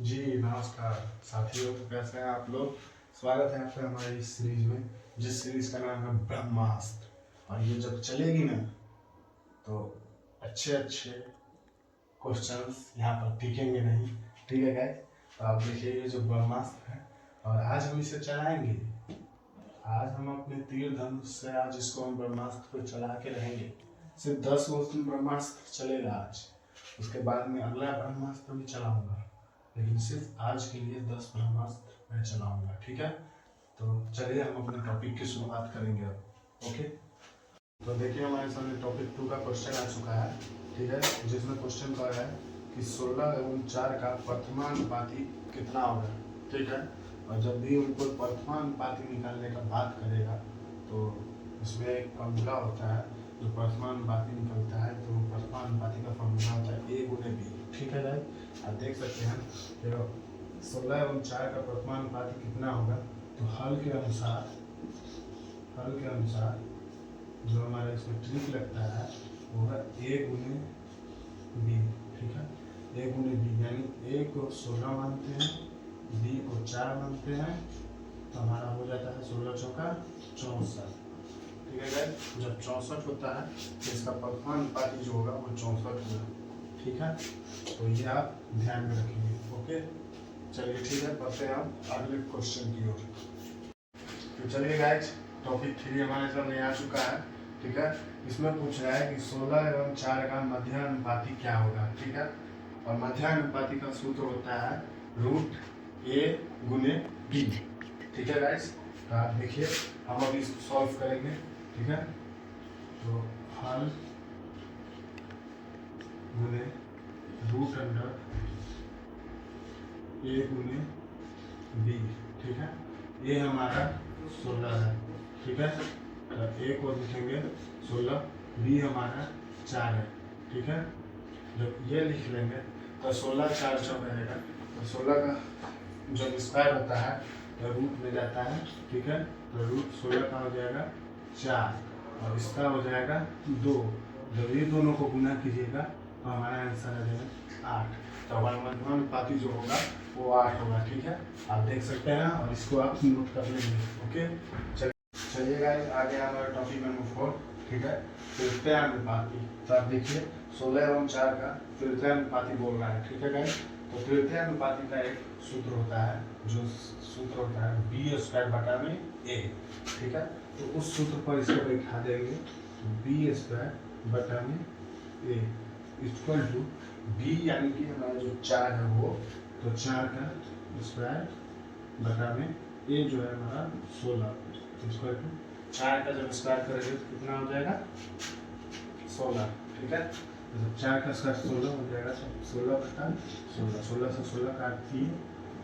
जी नमस्कार साथियों, कैसे हैं आप लोग। स्वागत है आपका हमारी इस सीरीज में, जिस सीरीज का नाम है ब्रह्मास्त्र। और ये जब चलेगी ना तो अच्छे अच्छे क्वेश्चंस यहाँ पर टिकेंगे नहीं। ठीक है गाइस, तो आप देखिए ये जो ब्रह्मास्त्र है और आज हम इसे चलाएंगे। आज हम अपने तीर धनुष से आज इसको हम ब्रह्मास्त्र को चला के रहेंगे। सिर्फ 10 क्वेश्चन ब्रह्मास्त्र चलेगा आज, उसके बाद में अगला ब्रह्मास्त्र भी चलाऊंगा, लेकिन सिर्फ आज के लिए 10 ब्रह्मास्त्र मैं चलाऊंगा। ठीक है, तो चलिए हम अपने टॉपिक की शुरुआत करेंगे अब। ओके, तो देखिए हमारे सामने टॉपिक 2 का क्वेश्चन आ चुका है। ठीक है, जिसमें क्वेश्चन का है कि 16 एवं 4 का प्रथमानुपाती कितना होगा। ठीक है, और जब भी उनको प्रथमानुपाती निकालने का बात करेगा तो इसमें एक फॉर्मूला होता है जो प्रथमानुपाती निकलता है, तो प्रथमानुपाती का फॉर्मूला होता है A गुने B। ठीक है गाइस, आप देख सकते हैं 16 एवं 4 का प्रथमानुपाती कितना होगा। तो हल के अनुसार जो हमारा इसमें ट्रिक लगता है वो है A गुने B। ठीक है, A गुने B यानी A को 16 मानते हैं, B को 4 मानते हैं, तो हमारा हो जाता है 16 चौका 64। ठीक है गाइस, जब 64 होता है तो इसका प्रथमानुपाती जो होगा वो 64 होगा। ठीक है, तो ये आप ध्यान में रखेंगे। ओके, चलिए ठीक है, बढ़ते हैं हम अगले क्वेश्चन की ओर। तो चलिए गाइस, टॉपिक 3 हमारे सामने आ चुका है। ठीक है, इसमें पूछ रहा है कि 16 एवं 4 का मध्यानुपाती क्या होगा। ठीक है, और मध्यानुपाती का सूत्र होता है √A गुने B। ठीक है गाइस, तो आप देखिए हम अभी इसको सॉल्व करेंगे। ठीक है, तो हल गुने √A गुने B। ठीक है, ये हमारा 16 है। ठीक है, तो A को लिखेंगे 16, B हमारा 4 है। ठीक है, जब ये लिख लेंगे तो 16 4 जब रहेगा तो 16 का जब स्क्वायर होता है तो रूट में जाता है। ठीक है, तो रूट 16 का हो जाएगा 4 और इसका हो जाएगा 2। जब ये दोनों को गुना कीजिएगा तो हमारा आंसर आ जाएगा 8। तो हमारा मध्यानुपाती जो होगा वो 8 होगा। ठीक है, आप देख सकते हैं और इसको आप नोट कर लेंगे। ओके, चलिए गाइस, आगे हमारा टॉपिक नंबर 4। ठीक है, तृतीयानुपाती। तो आप देखिए 16 एवं 4 का तृतीयानुपाती बोल रहा है। ठीक है गाइस, तो तृतीयानुपाती का एक सूत्र होता है, जो सूत्र होता है B² A। ठीक है, तो उस सूत्र पर इसको बैठा देंगे, B² A equal to B यानी कि हमारा जो 4 है वो, तो 4 का स्क्वायर बटा में A जो है हमारा 16 इक्वल टू 4 का जब स्क्वायर करेंगे तो कितना हो जाएगा 16। ठीक है, तो जब 4 का स्क्वायर 16 हो जाएगा तो 16 बटा 16, 16 से 16 काट 3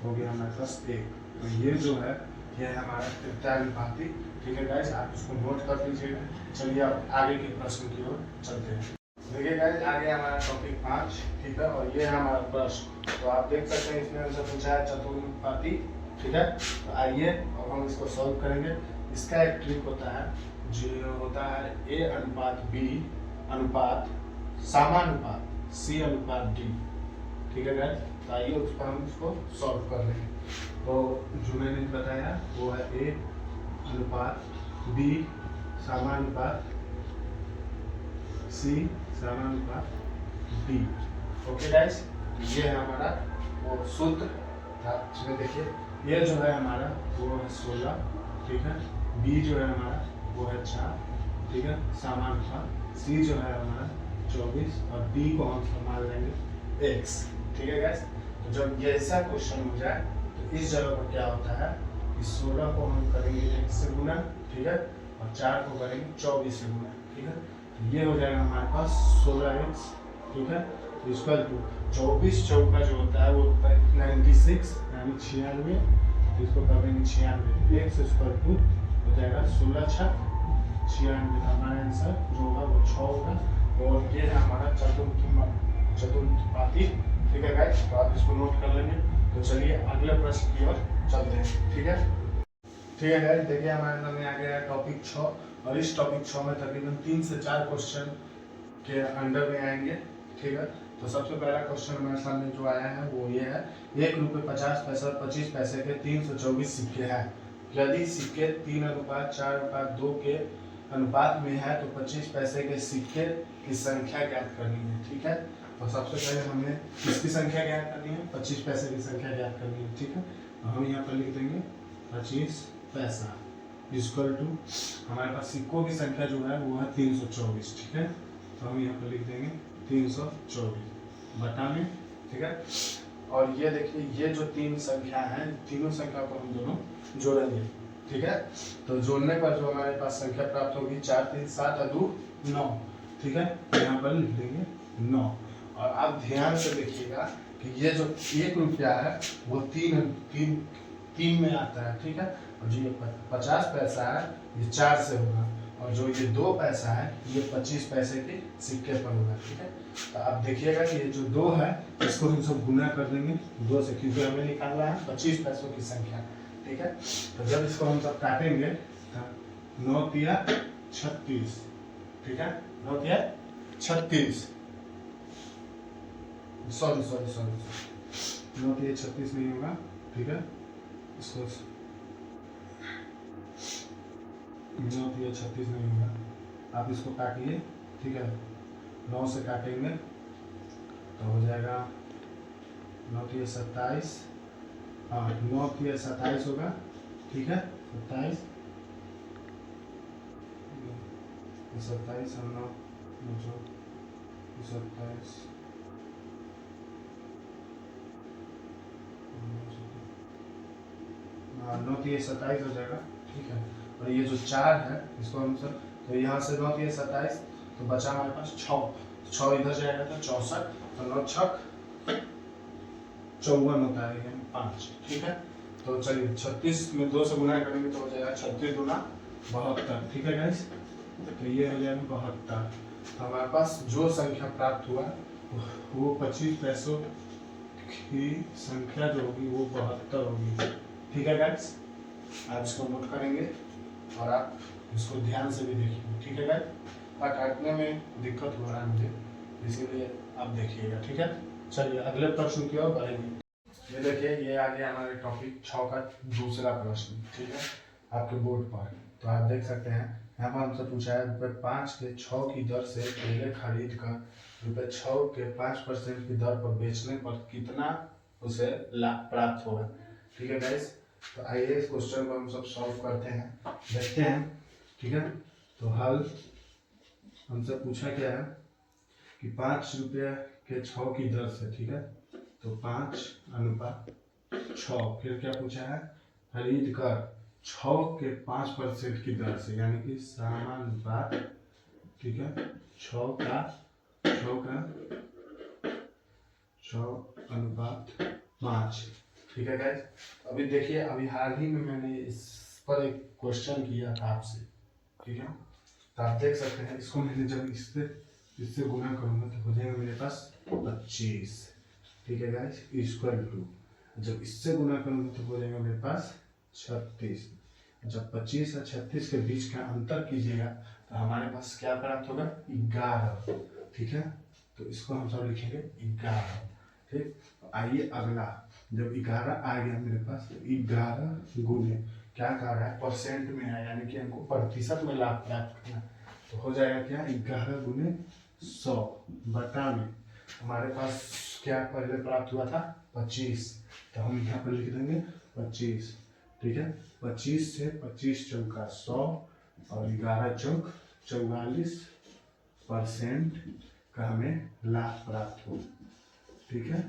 हो गया हमारे पास 1। तो ये जो है ये है हमारा तृतीयानुपाती। ठीक है गाइस, आप इसको नोट कर लीजिएगा। चलिए आप आगे के प्रश्न की ओर चलते हैं। देखिए गाइस, आगे हमारा टॉपिक 5। ठीक है, और ये है हमारा प्रश्न। तो आप देख सकते हैं इसमें हमसे पूछा है चतुर्नुपाती। ठीक है, तो आइए अब हम इसको सॉल्व करेंगे। इसका एक ट्रिक होता है जो होता है A/B अनुपात समानुपात C/D। ठीक है गाइस, तो आइए उस पर हम इसको सॉल्व कर लेंगे। तो जो मैंने बताया वो है A/B समानुपात C समानुपात D। Okay guys, ये है हमारा वो सूत्र। इसमें देखिए ये जो है हमारा वो है 16। ठीक है, B जो है हमारा वो है 4। ठीक है, समानुपात C जो है हमारा 24 और D को हम संभाल लेंगे X। ठीक है गाइस, तो जब ये ऐसा क्वेश्चन हो जाए तो इस जगह पर क्या होता है कि 16 को हम करेंगे X से गुना। ठीक है, और 4 को करेंगे 24 से गुना। ठीक है, तो ये हो जाएगा हमारे पास 16X। ठीक है, तो इसका 24 चौका जो होता है वो 96 यानी 96। तो इसको करेंगे 96, X स्क्वायर टू हो जाएगा 16 6 96। हमारा आंसर जो होगा वो 6 होगा। और ये है हमारा चतुर्थपाती। ठीक है गाइस, तो आप इसको नोट कर लेंगे। तो चलिए अगले प्रश्न की ओर चलते हैं। ठीक है, ठीक है गाइस, देखिए हमारे सामने आ गया है टॉपिक 6 और इस टॉपिक 6 में तकरीबन 3 से 4 क्वेश्चन के अंडर में आएंगे। ठीक है, तो सबसे पहला क्वेश्चन हमारे सामने जो आया है वो ये है, 1 रुपये 50 पैसे और 25 पैसे के 324 सिक्के हैं। यदि सिक्के 3:4:2 के अनुपात में है तो 25 पैसे के सिक्के की संख्या ज्ञात करनी है। ठीक है, तो सबसे पहले हमें किसकी संख्या ज्ञात करनी है, 25 पैसे की संख्या ज्ञात करनी है। ठीक है, तो हम यहाँ पर लिख देंगे 25 पैसा इक्वल टू, हमारे पास सिक्कों की संख्या जो है वो है 324। ठीक है, तो हम यहाँ पर लिख देंगे 324 बटा में। ठीक है, और ये देखिए ये जो तीन संख्या है, तीनों संख्या को हम दोनों जोड़ेंगे। ठीक है, तो जोड़ने पर जो हमारे पास संख्या प्राप्त होगी 4 3 7 और 2 9। ठीक है, यहाँ पर लिख देंगे 9। और आप ध्यान से देखिएगा कि ये जो 1 रुपया है वो तीन में आता है। ठीक है, और जो ये 50 पैसा है ये 4 से होगा, और जो ये 2 पैसा है ये 25 पैसे के सिक्के पर होगा। ठीक है, तो आप देखिएगा कि ये जो 2 है इसको हम सब गुना कर देंगे 2 से, क्योंकि हमें निकालना है 25 पैसों की संख्या। ठीक है, तो जब इसको हम सब काटेंगे तो 9 तिया 36। ठीक है, 9 तिया 36, सॉरी 9 तिया 36 नहीं होगा। ठीक है, इसको 9 तिया 36 नहीं होगा, आप इसको काटिए। ठीक है, 9 से काटेंगे तो हो जाएगा 9 तिया 27, हाँ 9 तिया 27 होगा। ठीक है, 27 हम 9 27 9 तिया 27 हो जाएगा। ठीक है, और ये जो 4 है इसको हम सब, तो यहाँ से 9 तिया 27, तो बचा हमारे पास 6 इधर जाएगा तो 64, तो 9 छक 54 होता है, यानी 5। ठीक है, तो चलिए 36 में 2 से गुना करेंगे तो हो जाएगा 36 दूना 72। ठीक है गाइस, तो ये हो जाएगा 72। तो हमारे पास जो संख्या प्राप्त हुआ वो 25 पैसों की संख्या जो होगी वो 72 होगी। ठीक है गाइस, आप इसको नोट करेंगे और आप इसको ध्यान से भी देखिए। ठीक है गाइस, काटने में दिक्कत हो रहा है मुझे, इसीलिए आप देखिएगा। ठीक है, चलिए अगले प्रश्न की ओर बढ़ेंगे। ये देखिए ये आ गया हमारे टॉपिक 6 का दूसरा प्रश्न। ठीक है, आपके बोर्ड पर, तो आप देख सकते हैं यहाँ पर हमसे पूछा है ₹5 के 6 की दर से केले खरीद कर ₹6 के 5% की दर पर बेचने पर कितना उसे लाभ प्राप्त होगा। ठीक है गाइस, तो आइए इस क्वेश्चन को हम सब सॉल्व करते हैं, देखते हैं। ठीक है, तो हल हमसे पूछा क्या है कि 5 रुपये के 6 की दर से। ठीक है, तो 5:6, फिर क्या पूछा है, खरीद कर 6 के 5% की दर से, यानी कि समानुपात। ठीक है, 6 का 6:5। ठीक है गाइस, अभी देखिए अभी हाल ही में मैंने इस पर एक क्वेश्चन किया था आपसे। ठीक है, तो आप देख सकते हैं इसको मैंने जब इससे गुना करूंगा तो हो जाएगा मेरे पास 25। ठीक है गाइस, इक्वल टू, जब इससे गुना करूंगा तो हो जाएगा मेरे पास 36। जब 25 और 36 के बीच का अंतर कीजिएगा तो हमारे पास क्या प्राप्त होगा, 11। ठीक है, तो इसको हम सब लिखेंगे 11। ठीक, तो आइए अगला, जब 11 आ गया मेरे पास तो 11 गुने क्या कर रहा है, परसेंट में है, यानी कि हमको प्रतिशत में लाभ प्राप्त करना, तो हो जाएगा क्या, 11 गुने 100 बटा में हमारे पास क्या पहले प्राप्त हुआ था 25, तो हम यहाँ पर लिख देंगे 25। ठीक है, 25 से 25 चौका 100 और 11 चौक 44% का हमें लाभ प्राप्त हो। ठीक है,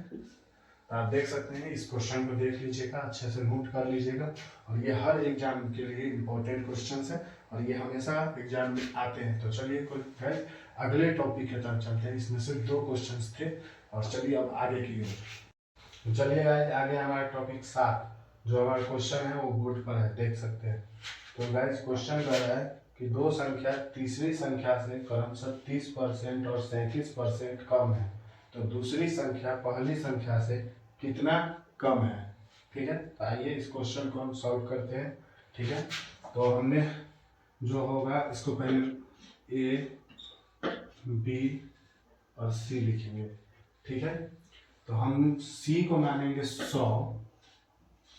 तो आप देख सकते हैं, इस क्वेश्चन को देख लीजिएगा, अच्छे से नोट कर लीजिएगा, और ये हर एग्जाम के लिए इम्पोर्टेंट क्वेश्चंस है और ये हमेशा एग्जाम में आते हैं। तो चलिए गाइस अगले टॉपिक की तरफ चलते हैं, इसमें सिर्फ 2 क्वेश्चंस थे, और चलिए अब आगे की ओर। चलिए गाइस आगे हमारा टॉपिक 7, जो हमारा क्वेश्चन है वो बोर्ड पर है, देख सकते हैं। तो गाइस क्वेश्चन कह रहा है कि 2 संख्या तीसरी संख्या से क्रमशः 30% और 37% कम है, तो दूसरी संख्या पहली संख्या से कितना कम है। ठीक है, तो आइए इस क्वेश्चन को हम सॉल्व करते हैं। ठीक है, तो हमने जो होगा इसको पहले A, B और C लिखेंगे। ठीक है। तो हम c को मानेंगे 100,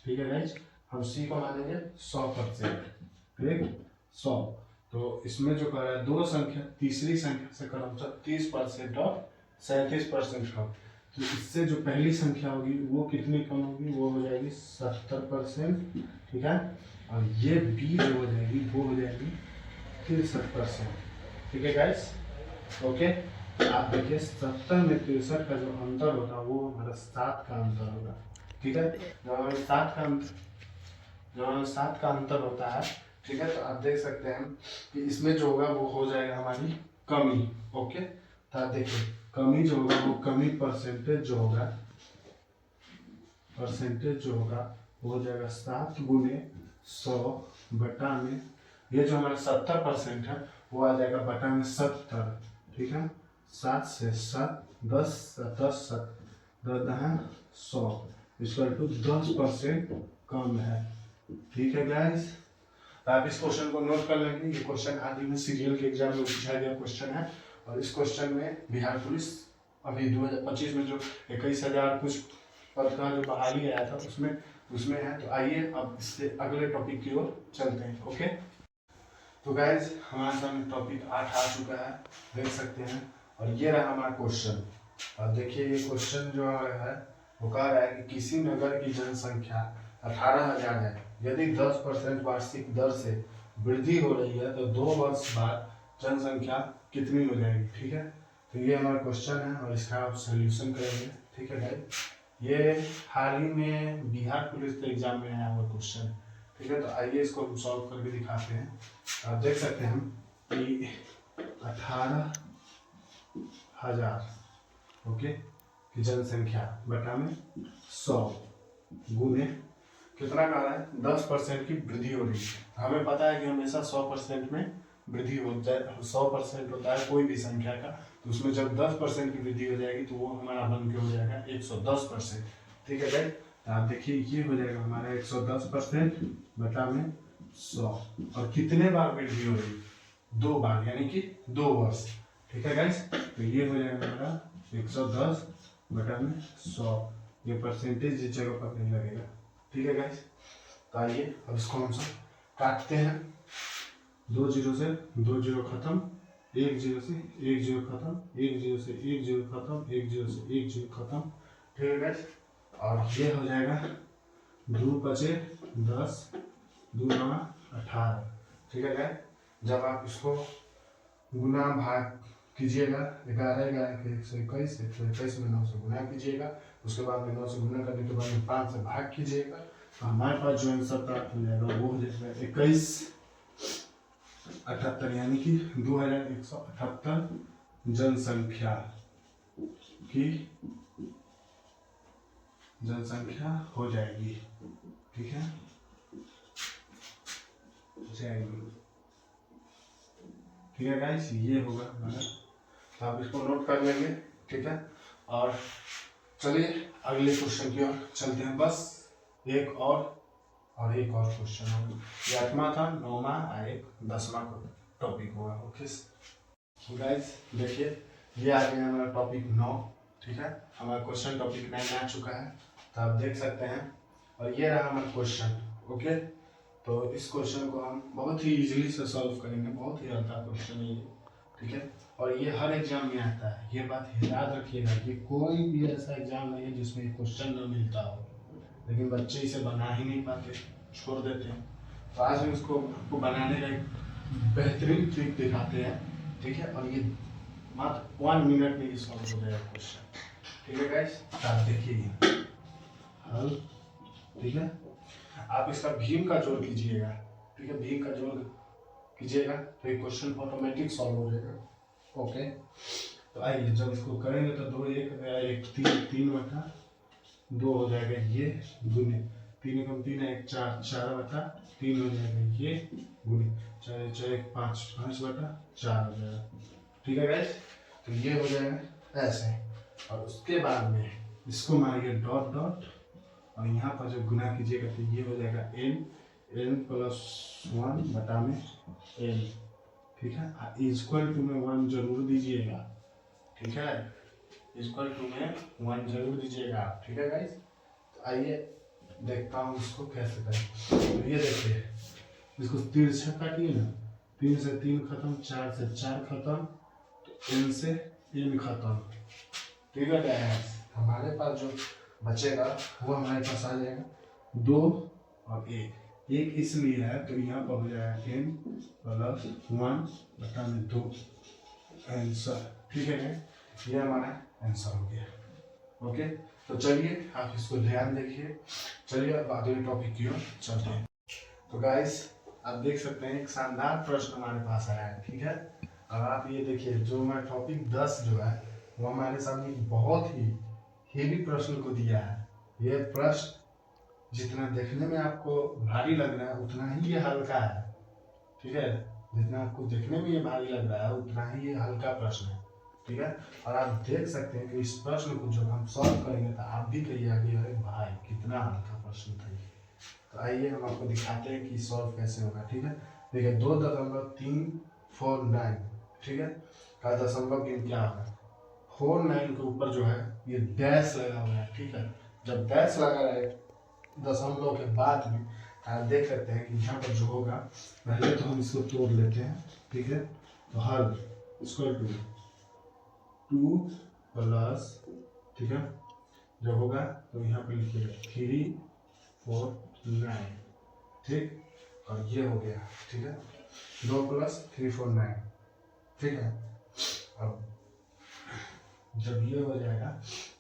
ठीक है गाइज, हम c को मानेंगे 100%, ठीक 100। तो इसमें जो कर रहा है दो संख्या, तीसरी संख्या से कम 30% और 37% कम, तो इससे जो पहली संख्या होगी वो कितनी कम होगी, वो हो जाएगी 70%, ठीक है। और ये b जो हो जाएगी वो हो जाएगी 63%, ठीक है गाइस, ओके। आप देखिए 70 में 63 का जो अंतर होगा वो हमारा 7 का अंतर होगा, ठीक है। जब हमें 7 का अंतर होता है, ठीक है, तो आप देख सकते हैं कि इसमें जो होगा वो हो जाएगा हमारी कमी, ओके। तो आप देखिए कमी जो होगा वो कमी परसेंटेज जो होगा वो हो जाएगा 7 गुने 100 बटा में, ये जो हमारा 70% है वो आ जाएगा बटा में 70, ठीक है। 7 से 7 10 10 100 इक्वल टू 10% कम है, ठीक है गाइस। आप इस क्वेश्चन को नोट कर लेंगे, ये क्वेश्चन आदि में सीरियल के एग्जाम में पूछा गया क्वेश्चन है। और इस क्वेश्चन में बिहार पुलिस अभी 2025 में जो 21,000 कुछ पद का जो बहाली आया था उसमें है। तो आइए अब इससे अगले टॉपिक की ओर चलते हैं, ओके। तो गाइज हमारे सामने टॉपिक 8 आ चुका है, देख सकते हैं। और ये रहा हमारा क्वेश्चन। अब देखिए ये क्वेश्चन जो है वो कह रहा है कि किसी नगर की जनसंख्या 18,000 है, यदि 10% वार्षिक दर से वृद्धि हो रही है तो 2 वर्ष बाद जनसंख्या कितनी हो जाएगी, ठीक है। तो ये हमारा क्वेश्चन है और इसका आप सोल्यूशन करेंगे, ठीक है गाइज। ये हाल ही में बिहार पुलिस के एग्जाम में आया हुआ क्वेश्चन, ठीक है। तो आइए इसको हम सॉल्व करके दिखाते हैं। आप देख सकते हैं कि 18,000, ओके, की जनसंख्या बटा में 100 गुने कितना कह रहा है 10% की वृद्धि हो रही है। हमें पता है कि हमेशा 100% में वृद्धि हो जाए, 100% होता है कोई भी संख्या का, तो उसमें जब 10% की वृद्धि हो जाएगी तो वो हमारा बन के हो जाएगा 110%, ठीक है गाइस। तो आप देखिए ये हो जाएगा हमारा 110% बटा में 100, और कितने बार वृद्धि हो रही, 2 बार, यानी कि 2 वर्ष, ठीक है गाइस। तो ये हो जाएगा हमारा 110 बटा में 100, ये परसेंटेज इस जगह पर नहीं लगेगा, ठीक है गाइस। तो आइए अब इसको हम सब काटते हैं। 2 0 से 2 0 खत्म, 1 0 से 1 0 खत्म, 1 0 से 1 0 खत्म, 1 0 से 1 0 खत्म, ठीक है गाइस। और ये हो जाएगा 2 बचे 10, 2 9 18, ठीक है गाइस। जब आप इसको गुना भाग कीजिएगा, 11 121 में 9 से गुना कीजिएगा, उसके बाद में 9 से गुना करने के बाद में 5 से भाग कीजिएगा, तो हमारे पास जो आंसर प्राप्त हो जाएगा वो हो जाएगा 2178, यानी कि 2178 जनसंख्या हो जाएगी, ठीक है, ठीक है गाइस, ये होगा हमारा। तो आप इसको नोट कर लेंगे, ठीक है। और चलिए अगले क्वेश्चन की ओर चलते हैं। बस एक और क्वेश्चन होगा, ये 8वां था, 9वां और एक 10वां टॉपिक होगा, ओके गाइस। देखिए ये आ गया हमारा टॉपिक 9, ठीक है। हमारा क्वेश्चन टॉपिक 9 आ चुका है, तो आप देख सकते हैं। और ये रहा हमारा क्वेश्चन, ओके। तो इस क्वेश्चन को हम बहुत ही इजीली से सॉल्व करेंगे, बहुत ही हल्का क्वेश्चन है ये, ठीक है। और ये हर एग्जाम में आता है, ये बात याद रखिएगा कि कोई भी ऐसा एग्जाम नहीं है जिसमें क्वेश्चन न मिलता हो, लेकिन बच्चे इसे बना ही नहीं पाते, छोड़ देते हैं। तो आज हम इसको आपको बनाने का एक बेहतरीन ट्रिक दिखाते हैं, ठीक है। और ये मात्र 1 मिनट में ये सॉल्व हो जाएगा क्वेश्चन, ठीक है गाइस। आप देखिए हल, ठीक है। आप इसका भीम का जोड़ कीजिएगा, ठीक है, भीम का जोड़ कीजिएगा तो ये क्वेश्चन ऑटोमेटिक सॉल्व हो जाएगा, ओके। तो आइए जब इसको करेंगे तो 2 1 1 3 3 बटा 2 हो जाएगा ये गुने 3 कम 3 1 4 4 बटा 3 हो जाएगा ये गुने 4 4 1 5 5 बटा 4 हो जाएगा, ठीक है गाइस। तो ये हो जाएगा ऐसे, और उसके बाद में इसको मारिए डॉट डॉट, और यहाँ पर जब गुना कीजिएगा तो ये हो जाएगा n + 1 बटा में n, ठीक है। इक्वल टू में 1 जरूर दीजिएगा, ठीक है। इक्वल टू में 1 जरूर दीजिएगा आप, ठीक है गाइस। तो आइए देखता हूँ इसको कैसे करें। तो ये देखिए, इसको 3 से काटिए ना, 3 से 3 खत्म, 4 से 4 खत्म, तो n से n खत्म, ठीक है गाइस। हमारे पास जो बचेगा वो हमारे पास आ जाएगा 2 और 1, एक इसलिए है तो यहाँ पर हो जाएगा n प्लस 1/2 आंसर, ठीक है। ये हमारा आंसर हो गया। ओके, तो चलिए आप इसको ध्यान देखिए। चलिए अब अगले टॉपिक की ओर चलते हैं। तो गाइस आप देख सकते हैं एक शानदार प्रश्न हमारे पास आया है, ठीक है। अब आप ये देखिए, जो हमारा टॉपिक 10 जो है वो हमारे सामने बहुत ही हेवी प्रश्न को दिया है। ये प्रश्न जितना देखने में आपको भारी लग रहा है उतना ही ये हल्का है, ठीक है। जितना आपको देखने में ये भारी लग रहा है उतना ही ये हल्का प्रश्न है, ठीक है। और आप देख सकते हैं कि इस प्रश्न को जब हम सॉल्व करेंगे तो आप भी कहिएगा कि अरे भाई कितना हल्का प्रश्न था ये। तो आइए हम आपको दिखाते हैं कि सॉल्व कैसे होगा, ठीक है। देखिए 2.349, ठीक है, का दशमलव गिन क्या होगा। 49 के ऊपर जो है ये डैश लगा हुआ है, ठीक है। जब डैश लगा रहे दशमलव के बाद में आप देख सकते हैं कि यहाँ पर जो होगा, पहले तो हम इसको तोड़ लेते हैं, ठीक है। तो हल इक्वल टू 2 प्लस, ठीक है, जब होगा तो यहाँ पर लिखिएगा 349, ठीक, और ये हो गया, ठीक है, 2 + 349, ठीक है। अब जब ये हो जाएगा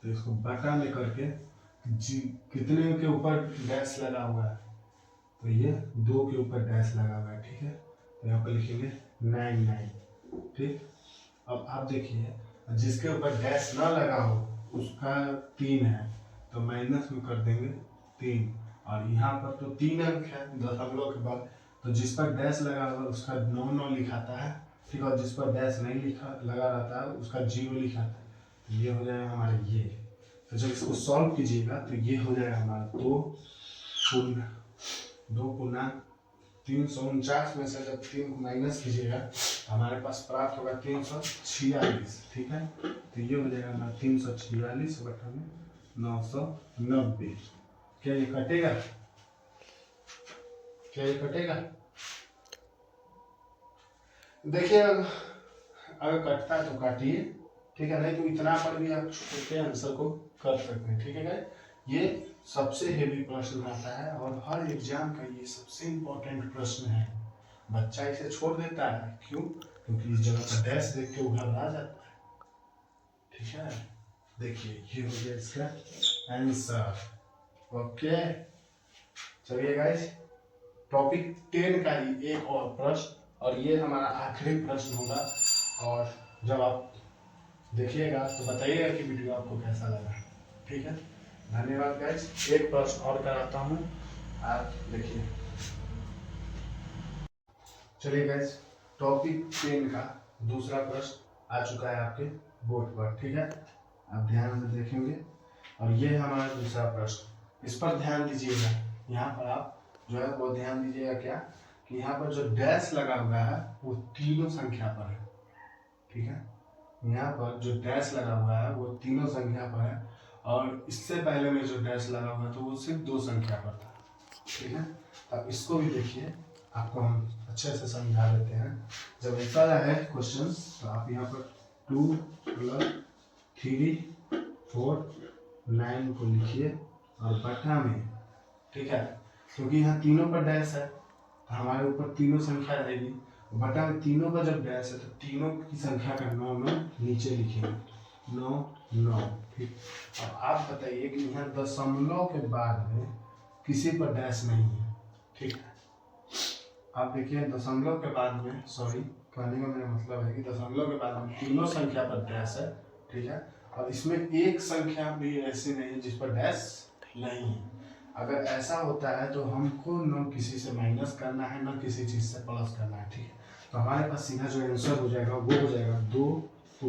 तो इसको बटा में करके जी कितने के ऊपर डैश लगा हुआ है, तो ये 2 के ऊपर डैश लगा हुआ है, ठीक है। तो यहाँ पर लिखेंगे 99, ठीक। अब आप देखिए जिसके ऊपर डैश ना लगा हो उसका 3 है तो माइनस में कर देंगे 3, और यहाँ पर तो 3 अंक है दशमलव के बाद, तो जिस पर डैश लगा हुआ उसका 9 लिखाता है, ठीक है, और जिस पर डैश नहीं लिखा लगा रहता है उसका 0 लिखाता है। तो ये हो जाएगा हमारा ये। तो जब इसको सॉल्व कीजिएगा तो ये हो जाएगा हमारा 2 × 349 में से जब 3 को माइनस कीजिएगा हमारे पास प्राप्त होगा 346, ठीक है। तो ये हो जाएगा हमारा 346/990। क्या ये कटेगा? क्या ये कटेगा? देखिए अगर कटता है तो काटिए, ठीक है, नहीं तो इतना पर भी आप छोटे आंसर को कर सकते हैं, ठीक है। ये सबसे हेवी प्रश्न आता है और हर एग्जाम का ये सबसे इम्पोर्टेंट प्रश्न है। बच्चा इसे छोड़ देता है, क्यों? क्योंकि इस जगह पर डैश देख के वो घबरा जाता है, ठीक है। देखिए ये हो गया इसका आंसर। ओके, चलिए गाइस टॉपिक 10 का ही एक और प्रश्न, और ये हमारा आखिरी प्रश्न होगा। और जब आप देखिएगा तो बताइएगा कि वीडियो आपको कैसा लगा, ठीक है। धन्यवाद गाइस। एक प्रश्न और कराता हूँ, आप देखिए। चलिए गाइस टॉपिक 10 का दूसरा प्रश्न आ चुका है आपके बोर्ड पर, ठीक है। आप ध्यान से देखेंगे और ये हमारा दूसरा प्रश्न, इस पर ध्यान दीजिएगा। यहाँ पर आप जो है वो ध्यान दीजिएगा क्या कि यहाँ पर जो डैश लगा हुआ है वो तीनों संख्या पर है, ठीक है। यहाँ पर जो डैश लगा हुआ है वो तीनों संख्या पर है, और इससे पहले में जो डैश लगा हुआ है तो वो सिर्फ 2 संख्या पर था, ठीक है। अब इसको भी देखिए, आपको हम अच्छे से समझा देते हैं। जब ऐसा है क्वेश्चन तो आप यहाँ पर 2 + 349 को लिखिए और बटा में, ठीक है, क्योंकि यहाँ तीनों पर डैश है तो हमारे ऊपर तीनों संख्या रहेगी, बटा में तीनों का जब डैश है तो तीनों की संख्या का 9 नीचे लिखेंगे, 9, ठीक। अब आप बताइए कि यहाँ दशमलव के बाद में किसी पर डैश नहीं है, ठीक है। आप देखिए दशमलव के बाद में, सॉरी कहने का मेरा मतलब है कि दशमलव के बाद में तीनों संख्या पर डैश है, ठीक है, और इसमें एक संख्या भी ऐसी नहीं है जिस पर डैश नहीं है। अगर ऐसा होता है तो हमको न किसी से माइनस करना है न किसी चीज से प्लस करना है, ठीक है। तो हमारे पास सीधा जो आंसर हो जाएगा वो हो जाएगा 2 ×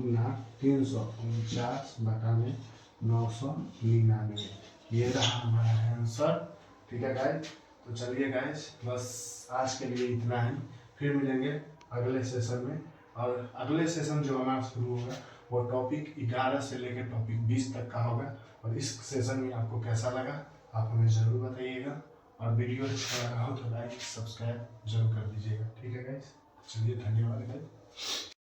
349/999। ये रहा हमारा आंसर, ठीक है गाइस। तो चलिए गाइस बस आज के लिए इतना ही, फिर मिलेंगे अगले सेशन में। और अगले सेशन जो हमारा शुरू होगा वो टॉपिक 11 से लेकर टॉपिक 20 तक का होगा। और इस सेशन में आपको कैसा लगा आप हमें ज़रूर बताइएगा, और वीडियो अच्छा लगा हो तो लाइक सब्सक्राइब जरूर कर दीजिएगा। ठीक है गाइस, चलिए धन्यवाद गाइस।